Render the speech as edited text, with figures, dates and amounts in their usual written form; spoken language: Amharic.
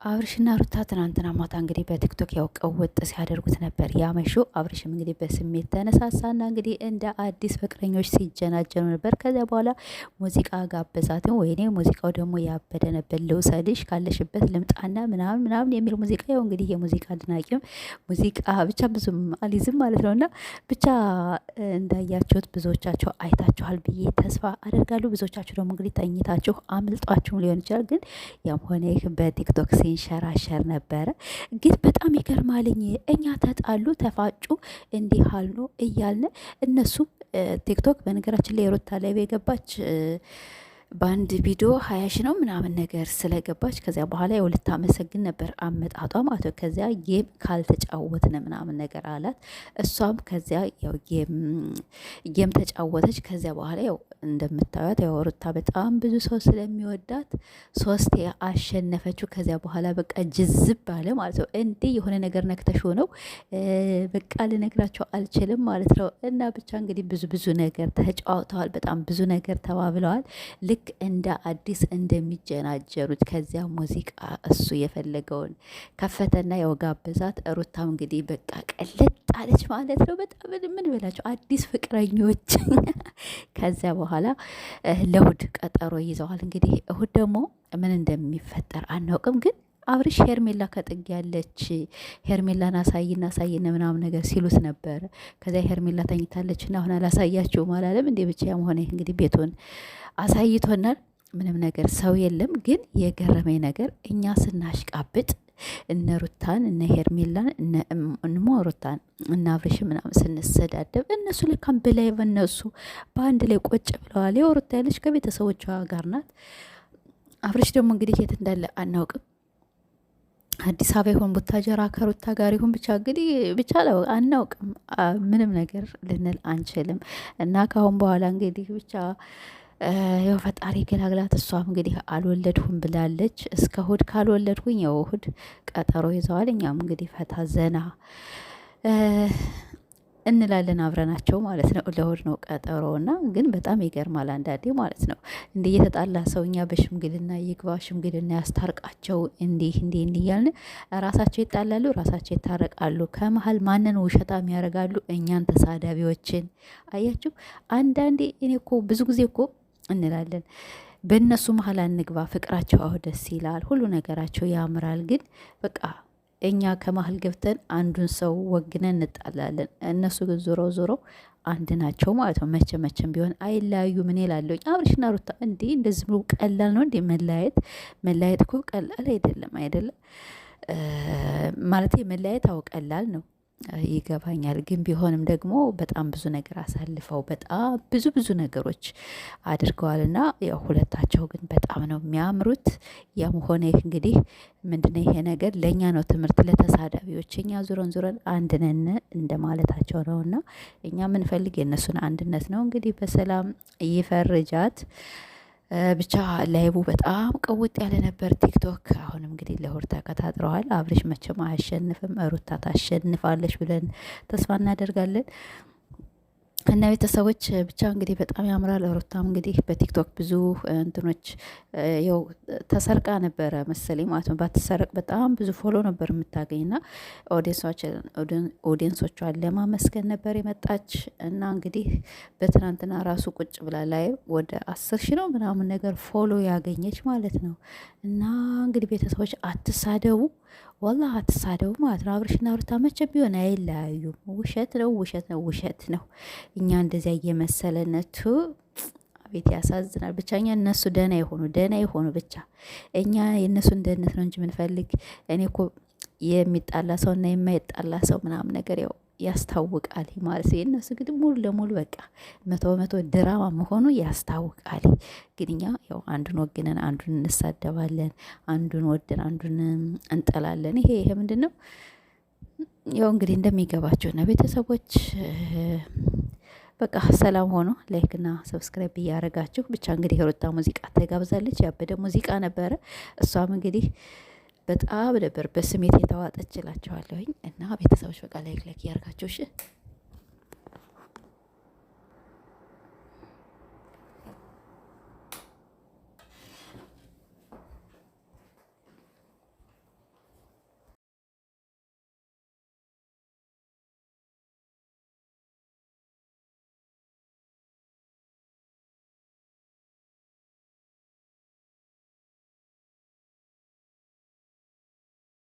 አብርሽና ሩታ ትናንትና ማታ እንግዲህ በቲክቶክ ያው ቀውጥ ሲያደርጉት ነበር ያመሹ። አብርሽም እንግዲህ በስሜት ተነሳሳና እንግዲህ እንደ አዲስ ፍቅረኞች ሲጀናጀኑ ነበር። ከዚያ በኋላ ሙዚቃ ጋበዛትን። ወይኔ ሙዚቃው ደግሞ ያበደ ነበር። ልውሰድሽ ካለሽበት ልምጣና ምናምን ምናምን የሚል ሙዚቃ። ያው እንግዲህ የሙዚቃ አድናቂም ሙዚቃ ብቻ ብዙም አሊዝም ማለት ነውና ብቻ እንዳያችሁት ብዙዎቻችሁ አይታችኋል ብዬ ተስፋ አደርጋለሁ። ብዙዎቻችሁ ደግሞ እንግዲህ ተኝታችሁ አምልጧችሁም ሊሆን ይችላል። ግን ያም ሆነ ይህ በቲክቶክ ሲንሸራሸር ነበረ። ግን በጣም ይገርማልኝ። እኛ ተጣሉ ተፋጩ እንዲህ አሉ እያልን እነሱ ቲክቶክ በነገራችን ላይ የሩታ ላይ የገባች በአንድ ቪዲዮ 20 ሺ ነው ምናምን ነገር ስለገባች ከዚያ በኋላ ያው ልታመሰግን ነበር አመጣጧ ማለት ነው። ከዚያ ጌም ካልተጫወትን ምናምን ነገር አላት። እሷም ከዚያ ያው ጌም ተጫወተች። ከዚያ በኋላ ያው እንደምታዩት ያው ሩታ በጣም ብዙ ሰው ስለሚወዳት 3 አሸነፈችው። ከዚያ በኋላ በቃ ጅዝብ አለ ማለት ነው። እንዴ የሆነ ነገር ነክተሽ ነው በቃ ልነግራቸው አልችልም ማለት ነው። እና ብቻ እንግዲህ ብዙ ነገር ተጫውተዋል። በጣም ብዙ ነገር ተባብለዋል። ልክ እንደ አዲስ እንደሚጀናጀሩት ከዚያ ሙዚቃ እሱ የፈለገውን ከፈተና ያው ጋበዛት። ሩታም እንግዲህ በቃ ቀለጥ አለች ማለት ነው። በጣም ምን ብላቸው አዲስ ፍቅረኞች። ከዚያ በኋላ ለእሁድ ቀጠሮ ይዘዋል። እንግዲህ እሁድ ደግሞ ምን እንደሚፈጠር አናውቅም። ግን አብርሽ ሄርሜላ ከጥግ ያለች ሄርሜላን አሳይና ምናምን ነገር ሲሉት ነበረ። ከዚያ ሄርሜላ ተኝታለች እና አሁን አላሳያችሁም አላለም እንዴ? ብቻ ሆነ እንግዲህ ቤቱን አሳይቶናል። ምንም ነገር ሰው የለም። ግን የገረመኝ ነገር እኛ ስናሽቃብጥ እነ ሩታን እነ ሄርሜላን እነ ሩታን እና አብርሽ ምናምን ስንሰዳደብ እነሱ ልካም በላይ በነሱ በአንድ ላይ ቆጭ ብለዋል። ያው ሩታ ያለች ከቤተሰቦቿ ጋር ናት። አብርሽ ደግሞ እንግዲህ የት እንዳለ አናውቅም። አዲስ አበባ ይሁን ቡታጀራ ከሩታ ጋር ይሁን ብቻ እንግዲህ ብቻ አናውቅም። ምንም ነገር ልንል አንችልም። እና ካሁን በኋላ እንግዲህ ብቻ ያው ፈጣሪ ገላግላት። እሷም እንግዲህ አልወለድሁም ብላለች። እስከ እሁድ ካልወለድኩኝ ያው እሁድ ቀጠሮ ይዘዋል። እኛም እንግዲህ ፈታ ዘና እንላለን አብረናቸው ማለት ነው። ለእሁድ ነው ቀጠሮ እና ግን በጣም ይገርማል አንዳንዴ ማለት ነው። እንዲህ የተጣላ ሰው እኛ በሽምግልና ይግባ ሽምግልና ያስታርቃቸው እንዲህ እያልን ራሳቸው ይጣላሉ፣ ራሳቸው ይታረቃሉ። ከመሀል ማንን ውሸታም ያደርጋሉ? እኛን ተሳዳቢዎችን። አያችሁ አንዳንዴ እኔ እኮ ብዙ ጊዜ እኮ እንላለን በእነሱ መሀል አንግባ፣ ፍቅራቸው አሁ ደስ ይላል፣ ሁሉ ነገራቸው ያምራል። ግን በቃ እኛ ከመሀል ገብተን አንዱን ሰው ወግነን እንጣላለን። እነሱ ግን ዞሮ አንድ ናቸው ማለት ነው። መቼም ቢሆን አይለያዩ። ምን ይላለሁ አብርሽና ሩታ እንዴ እንደዚህ ብሎ ቀላል ነው እንዴ? መለያየት እኮ ቀላል አይደለም ማለት መለያየት አው ቀላል ነው ይገባኛል። ግን ቢሆንም ደግሞ በጣም ብዙ ነገር አሳልፈው በጣም ብዙ ነገሮች አድርገዋልና ያው ሁለታቸው ግን በጣም ነው የሚያምሩት። ያም ሆነ ይህ እንግዲህ ምንድነው ይሄ ነገር ለእኛ ነው ትምህርት፣ ለተሳዳቢዎች እኛ ዙረን አንድ ነን እንደማለታቸው ነውና እኛ ምንፈልግ የእነሱን አንድነት ነው። እንግዲህ በሰላም ይፈርጃት። ብቻ ላይቡ በጣም ቀውጥ ያለ ነበር ቲክቶክ። አሁንም እንግዲህ ለእሁድ ተቀጣጥረዋል። አብርሽ መቼም አያሸንፍም፣ ሩታ ታሸንፋለች ብለን ተስፋ እናደርጋለን። እና ቤተሰቦች ብቻ እንግዲህ በጣም ያምራል። ሩታም እንግዲህ በቲክቶክ ብዙ እንትኖች ያው ተሰርቃ ነበረ መሰለኝ ማለት ነው። ባትሰረቅ በጣም ብዙ ፎሎ ነበር የምታገኝና ኦዲየንሶቿን ለማመስገን ነበር የመጣች እና እንግዲህ በትናንትና ራሱ ቁጭ ብላ ላይ ወደ 10 ሺ ነው ምናምን ነገር ፎሎ ያገኘች ማለት ነው። እና እንግዲህ ቤተሰቦች አትሳደቡ፣ ወላ አትሳደቡ ማለት ነው። አብርሽና ሩታ መቼም ቢሆን አይለያዩም። ውሸት ነው። እኛ እንደዚያ እየመሰለነቱ ቤት ያሳዝናል። ብቻ እኛ እነሱ ደህና ይሆኑ ብቻ እኛ የእነሱን ደህንነት ነው እንጂ ምንፈልግ። እኔ እኮ የሚጣላ ሰው እና የማይጣላ ሰው ምናምን ነገር ያው ያስታውቃል ማለት ነው። የእነሱ ግን ሙሉ ለሙሉ በቃ 100% ድራማ መሆኑ ያስታውቃል። ግን እኛ ያው አንዱን ወግነን አንዱን እንሳደባለን፣ አንዱን ወደን አንዱን እንጠላለን። ይሄ ምንድን ነው? ያው እንግዲህ እንደሚገባቸው ነው ቤተሰቦች። በቃ ሰላም ሆኖ ላይክና ሰብስክራይብ እያደረጋችሁ ብቻ እንግዲህ የሩታ ሙዚቃ ተጋብዛለች። ያበደ ሙዚቃ ነበረ። እሷም እንግዲህ በጣም ነበር በስሜት የተዋጠችላቸዋለሁኝ እና ቤተሰቦች በቃ ላይክ እያደረጋችሁ እሺ